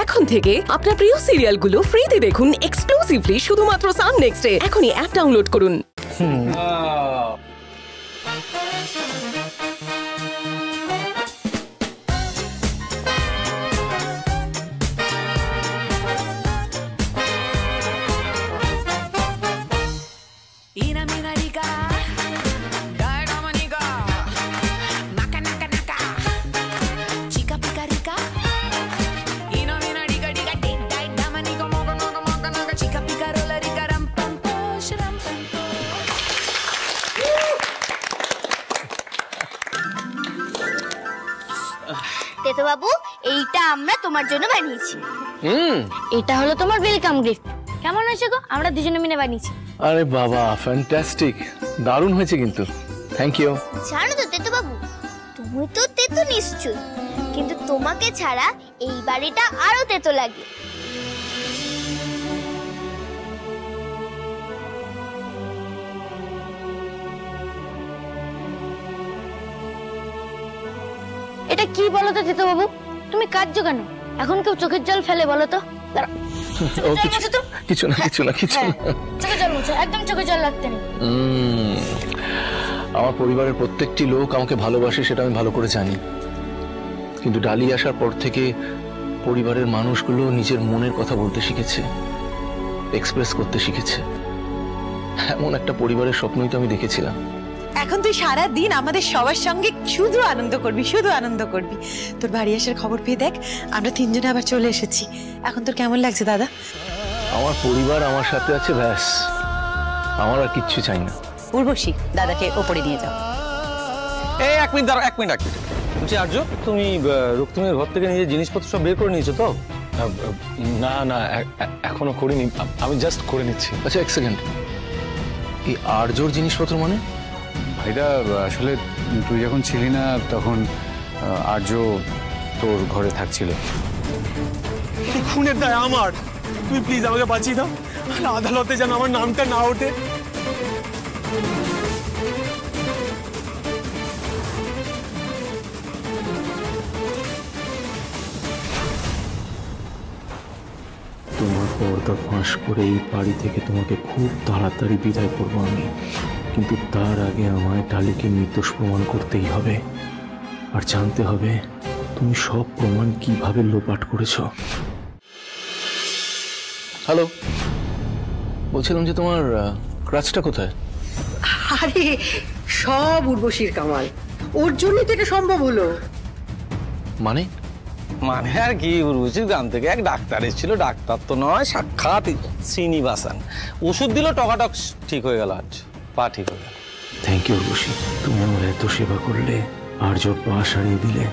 এখন থেকে আপনার প্রিয় সিরিয়ালগুলো ফ্রিতে দেখুন এক্সক্লুসিভলি শুধুমাত্র সান নেক্সটে। এখনই অ্যাপ ডাউনলোড করুন। তেতো বাবু, এইটা আমরা তোমার জন্য বানিয়েছি। এটা হলো তোমার ওয়েলকাম গিফট। কেমন হয়েছে গো? আমরা দুজনে মিলে বানিয়েছি। আরে বাবা, ফ্যান্টাস্টিক, দারুণ হয়েছে কিন্তু। Thank you. জানো তো তেতো বাবু, তুমি তো তেতো নিশ্চয়, কিন্তু তোমাকে ছাড়া এই বাড়িটা আরো তেতো লাগে। এটা কি বলো তো তেতো বাবু, তুমি কাঁদছো কেন? এখন কেউ চোখের জল ফেলে বলো তো? কিছু না, কিছু না, কিছু না। চোখের জল মুছো, একদম চোখের জল লাগতে নেই। আমার পরিবারের প্রত্যেকটি লোক আমাকে ভালোবাসে, সেটা আমি ভালো করে জানি। কিন্তু ডালি আসার পর থেকে পরিবারের মানুষগুলো নিজের মনের কথা বলতে শিখেছে, এক্সপ্রেস করতে শিখেছে। এমন একটা পরিবারের স্বপ্নই তো আমি দেখেছিলাম। এখন তুই সারা দিন আমাদের সবার সঙ্গে শুধু আনন্দ করবি, শুধু আনন্দ করবি। তোর বাড়ি আসার খবর পেয়ে দেখ, আমরা তিনজনে আবার চলে এসেছি। এখন তোর কেমন লাগছে দাদা? আমার পরিবার আমার সাথে আছে, ব্যাস, আমার আর কিচ্ছু চাই না। উর্বশী, দাদাকে ওপরে নিয়ে যাও। এই এক মিনিট দাঁড়াও, এক মিনিট। বলছি আর্য, তুমি রক্তিমের ঘর থেকে নিজের জিনিসপত্র সব বের করে নিয়েছো তো? না না, এখনো করিনি, আমি জাস্ট করে নিচ্ছি। আচ্ছা, এক সেকেন্ড, এই আর্যর জিনিসপত্র মানে? এটা আসলে তুই যখন ছিলি না তখন আর্য তোর ঘরে থাকছিল। খুনের দায় আমার, তুই প্লিজ আমাকে বাঁচিয়ে দাও। আদালতে যেন আমার নামটা না ওঠে। তোমার পর্দা ফাঁস করে এই বাড়ি থেকে তোমাকে খুব তাড়াতাড়ি বিদায় করবো আমি, কিন্তু তার আগে আমায় ডালিকে নির্দোষ প্রমাণ করতেই হবে। আর জানতে হবে তুমি সব প্রমাণ কিভাবে লোপাট করেছ। হ্যালো, বলছিলাম যে তোমার ক্রাচটা কোথায়? আরে সব উর্বশীর কামাল, ওর জন্যই তো এটা সম্ভব হলো। মানে মানে আর কি, উর্বশীর গ্রাম থেকে এক ডাক্তার এসেছিল। ডাক্তার তো নয়, সাক্ষাৎ শ্রীনিবাসন। ওষুধ দিল, টকাটক ঠিক হয়ে গেল, আজ পা ঠিক হয়ে গেল। থ্যাংক ইউ উর্বশী, তুমি আমার এত সেবা করলে, আর্য পা সারিয়ে দিলে।